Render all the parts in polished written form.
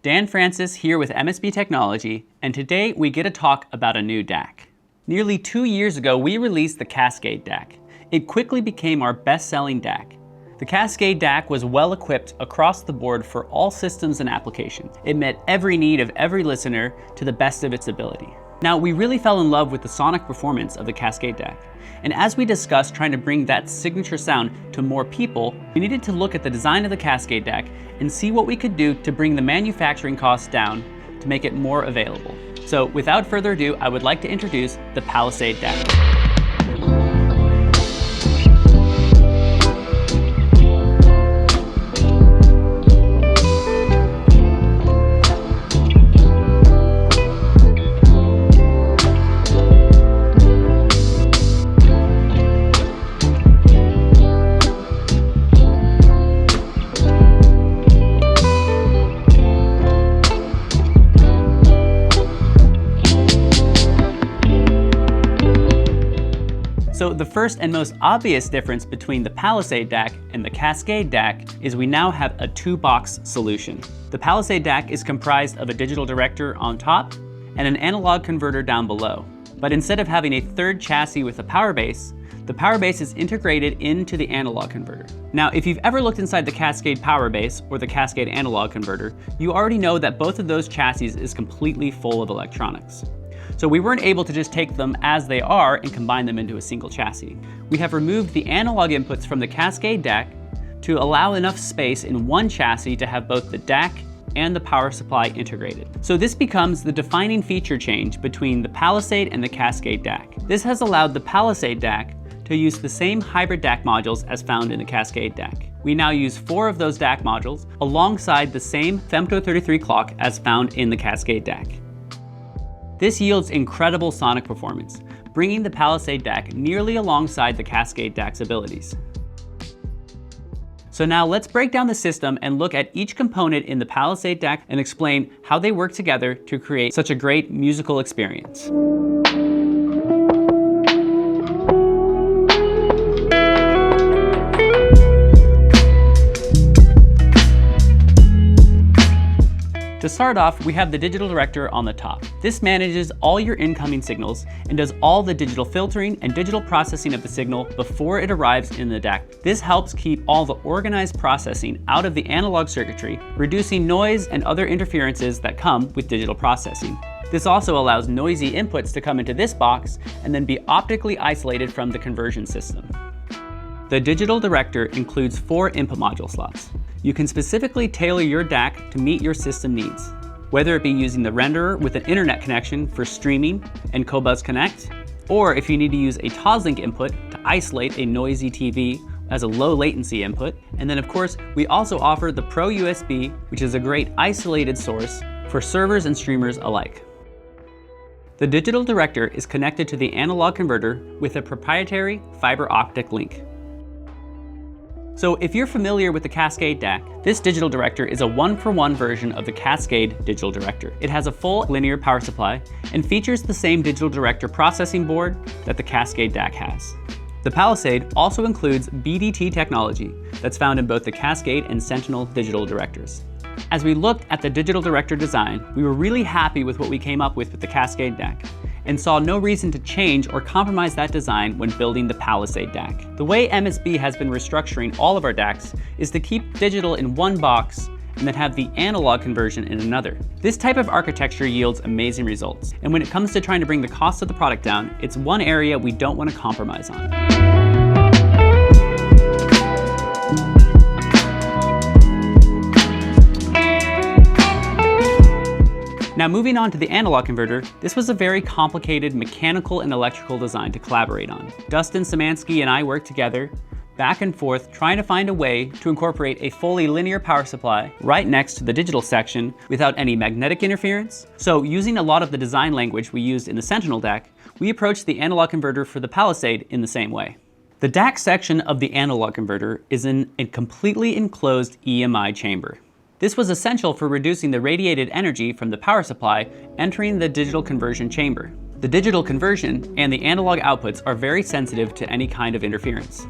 Dan Francis here with MSB Technology, and today we get to talk about a new DAC. Nearly 2 years ago, we released the Cascade DAC. It quickly became our best-selling DAC. The Cascade DAC was well equipped across the board for all systems and applications. It met every need of every listener to the best of its ability. Now, we really fell in love with the sonic performance of the Cascade DAC. And as we discussed trying to bring that signature sound to more people, we needed to look at the design of the Cascade DAC and see what we could do to bring the manufacturing costs down to make it more available. So without further ado, I would like to introduce the Palisade DAC. So the first and most obvious difference between the Palisade DAC and the Cascade DAC is we now have a two-box solution. The Palisade DAC is comprised of a digital director on top and an analog converter down below. But instead of having a third chassis with a power base, the power base is integrated into the analog converter. Now, if you've ever looked inside the Cascade power base or the Cascade analog converter, you already know that both of those chassis is completely full of electronics. So we weren't able to just take them as they are and combine them into a single chassis. We have removed the analog inputs from the Cascade DAC to allow enough space in one chassis to have both the DAC and the power supply integrated. So this becomes the defining feature change between the Palisade and the Cascade DAC. This has allowed the Palisade DAC to use the same hybrid DAC modules as found in the Cascade DAC. We now use 4 of those DAC modules alongside the same Femto 33 clock as found in the Cascade DAC. This yields incredible sonic performance, bringing the Palisade DAC nearly alongside the Cascade DAC's abilities. So now let's break down the system and look at each component in the Palisade DAC and explain how they work together to create such a great musical experience. To start off, we have the digital director on the top. This manages all your incoming signals and does all the digital filtering and digital processing of the signal before it arrives in the DAC. This helps keep all the organized processing out of the analog circuitry, reducing noise and other interferences that come with digital processing. This also allows noisy inputs to come into this box and then be optically isolated from the conversion system. The digital director includes 4 input module slots. You can specifically tailor your DAC to meet your system needs, whether it be using the renderer with an internet connection for streaming and Cobuzz Connect, or if you need to use a Toslink input to isolate a noisy TV as a low latency input. And then of course, we also offer the Pro USB, which is a great isolated source for servers and streamers alike. The digital director is connected to the analog converter with a proprietary fiber optic link. So if you're familiar with the Cascade DAC, this digital director is a 1-for-1 version of the Cascade digital director. It has a full linear power supply and features the same digital director processing board that the Cascade DAC has. The Palisade also includes BDT technology that's found in both the Cascade and Sentinel digital directors. As we looked at the digital director design, we were really happy with what we came up with the Cascade DAC, and saw no reason to change or compromise that design when building the Palisade DAC. The way MSB has been restructuring all of our DACs is to keep digital in one box and then have the analog conversion in another. This type of architecture yields amazing results, and when it comes to trying to bring the cost of the product down, it's one area we don't want to compromise on. Now moving on to the analog converter, this was a very complicated mechanical and electrical design to collaborate on. Dustin Szymanski and I worked together, back and forth, trying to find a way to incorporate a fully linear power supply right next to the digital section without any magnetic interference. So using a lot of the design language we used in the Sentinel DAC, we approached the analog converter for the Palisade in the same way. The DAC section of the analog converter is in a completely enclosed EMI chamber. This was essential for reducing the radiated energy from the power supply entering the digital conversion chamber. The digital conversion and the analog outputs are very sensitive to any kind of interference.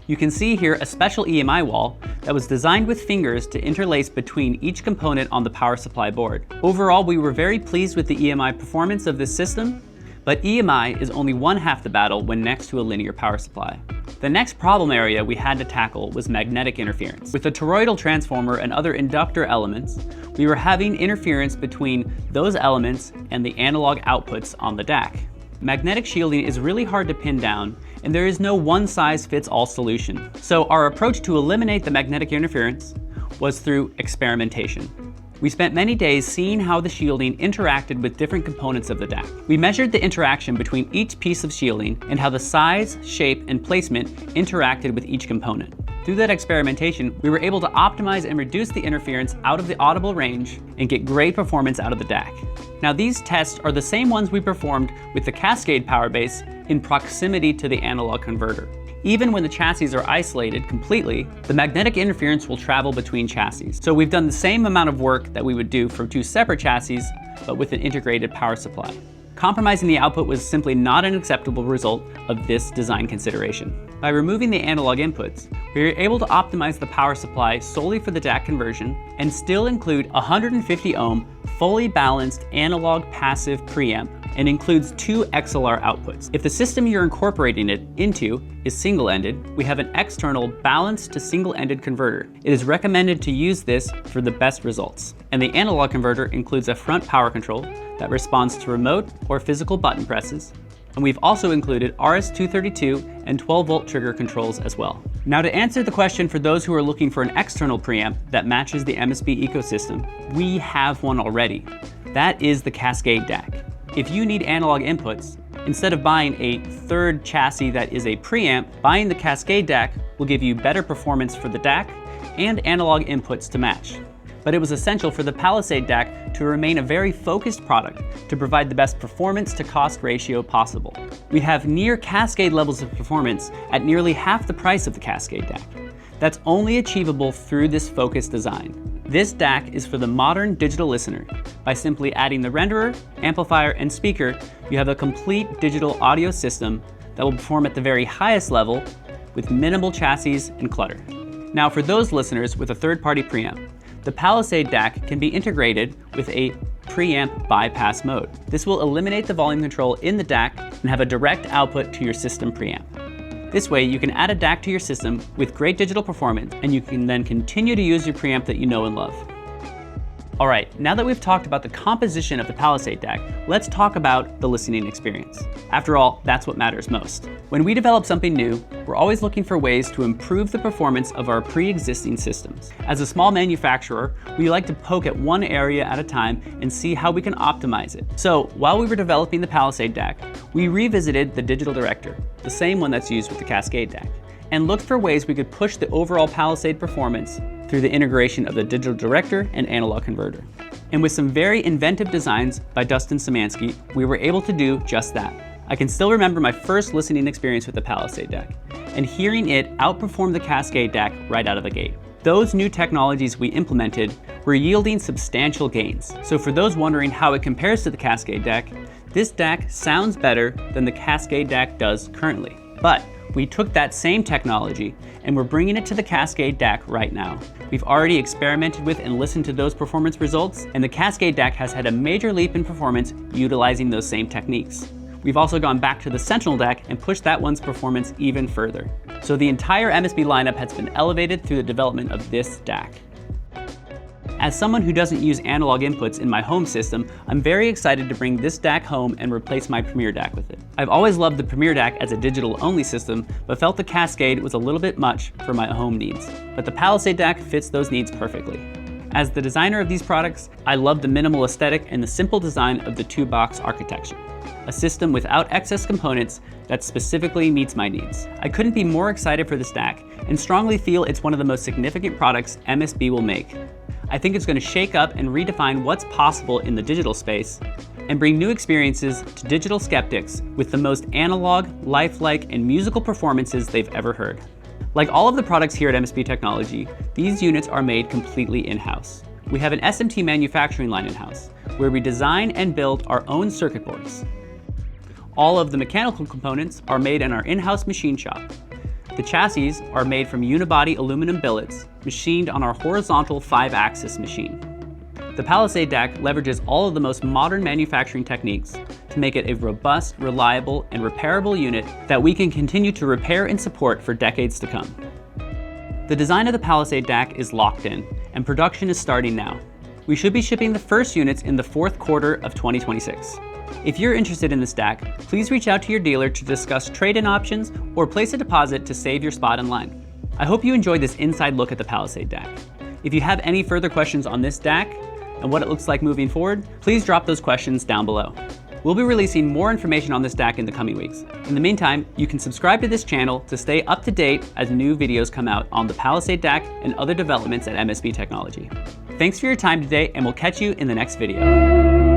You can see here a special EMI wall that was designed with fingers to interlace between each component on the power supply board. Overall, we were very pleased with the EMI performance of this system, but EMI is only one half the battle when next to a linear power supply. The next problem area we had to tackle was magnetic interference. With the toroidal transformer and other inductor elements, we were having interference between those elements and the analog outputs on the DAC. Magnetic shielding is really hard to pin down, and there is no one-size-fits-all solution. So our approach to eliminate the magnetic interference was through experimentation. We spent many days seeing how the shielding interacted with different components of the DAC. We measured the interaction between each piece of shielding and how the size, shape, and placement interacted with each component. Through that experimentation, we were able to optimize and reduce the interference out of the audible range and get great performance out of the DAC. Now these tests are the same ones we performed with the Cascade power base in proximity to the analog converter. Even when the chassis are isolated completely, the magnetic interference will travel between chassis. So we've done the same amount of work that we would do for two separate chassis, but with an integrated power supply. Compromising the output was simply not an acceptable result of this design consideration. By removing the analog inputs, we were able to optimize the power supply solely for the DAC conversion and still include 150 ohm, fully balanced analog passive preamp, and includes two XLR outputs. If the system you're incorporating it into is single-ended, we have an external balanced to single-ended converter. It is recommended to use this for the best results. And the analog converter includes a front power control that responds to remote or physical button presses. And we've also included RS-232 and 12-volt trigger controls as well. Now to answer the question for those who are looking for an external preamp that matches the MSB ecosystem, we have one already. That is the Cascade DAC. If you need analog inputs, instead of buying a third chassis that is a preamp, buying the Cascade DAC will give you better performance for the DAC and analog inputs to match. But it was essential for the Palisade DAC to remain a very focused product to provide the best performance to cost ratio possible. We have near Cascade levels of performance at nearly half the price of the Cascade DAC. That's only achievable through this focused design. This DAC is for the modern digital listener. By simply adding the renderer, amplifier, and speaker, you have a complete digital audio system that will perform at the very highest level with minimal chassis and clutter. Now for those listeners with a third-party preamp, the Palisade DAC can be integrated with a preamp bypass mode. This will eliminate the volume control in the DAC and have a direct output to your system preamp. This way, you can add a DAC to your system with great digital performance, and you can then continue to use your preamp that you know and love. All right, now that we've talked about the composition of the Palisade DAC, let's talk about the listening experience. After all, that's what matters most. When we develop something new, we're always looking for ways to improve the performance of our pre-existing systems. As a small manufacturer, we like to poke at one area at a time and see how we can optimize it. So while we were developing the Palisade DAC, we revisited the digital director, the same one that's used with the Cascade DAC, and looked for ways we could push the overall Palisade performance through the integration of the digital director and analog converter. And with some very inventive designs by Dustin Szymanski, we were able to do just that. I can still remember my first listening experience with the Palisade DAC, and hearing it outperform the Cascade DAC right out of the gate. Those new technologies we implemented were yielding substantial gains. So for those wondering how it compares to the Cascade DAC, this DAC sounds better than the Cascade DAC does currently. But we took that same technology and we're bringing it to the Cascade DAC right now. We've already experimented with and listened to those performance results, and the Cascade DAC has had a major leap in performance utilizing those same techniques. We've also gone back to the Sentinel DAC and pushed that one's performance even further. So the entire MSB lineup has been elevated through the development of this DAC. As someone who doesn't use analog inputs in my home system, I'm very excited to bring this DAC home and replace my Premier DAC with it. I've always loved the Premier DAC as a digital-only system, but felt the Cascade was a little bit much for my home needs. But the Palisade DAC fits those needs perfectly. As the designer of these products, I love the minimal aesthetic and the simple design of the two-box architecture. A system without excess components that specifically meets my needs. I couldn't be more excited for this DAC and strongly feel it's one of the most significant products MSB will make. I think it's going to shake up and redefine what's possible in the digital space and bring new experiences to digital skeptics with the most analog, lifelike, and musical performances they've ever heard. Like all of the products here at MSB Technology, these units are made completely in-house. We have an SMT manufacturing line in-house, where we design and build our own circuit boards. All of the mechanical components are made in our in-house machine shop. The chassis are made from unibody aluminum billets, machined on our horizontal 5-axis machine. The Palisade DAC leverages all of the most modern manufacturing techniques to make it a robust, reliable, and repairable unit that we can continue to repair and support for decades to come. The design of the Palisade DAC is locked in, and production is starting now. We should be shipping the first units in the fourth quarter of 2026. If you're interested in this DAC, please reach out to your dealer to discuss trade-in options or place a deposit to save your spot in line. I hope you enjoyed this inside look at the Palisade DAC. If you have any further questions on this DAC and what it looks like moving forward, please drop those questions down below. We'll be releasing more information on this DAC in the coming weeks. In the meantime, you can subscribe to this channel to stay up to date as new videos come out on the Palisade DAC and other developments at MSB Technology. Thanks for your time today, and we'll catch you in the next video.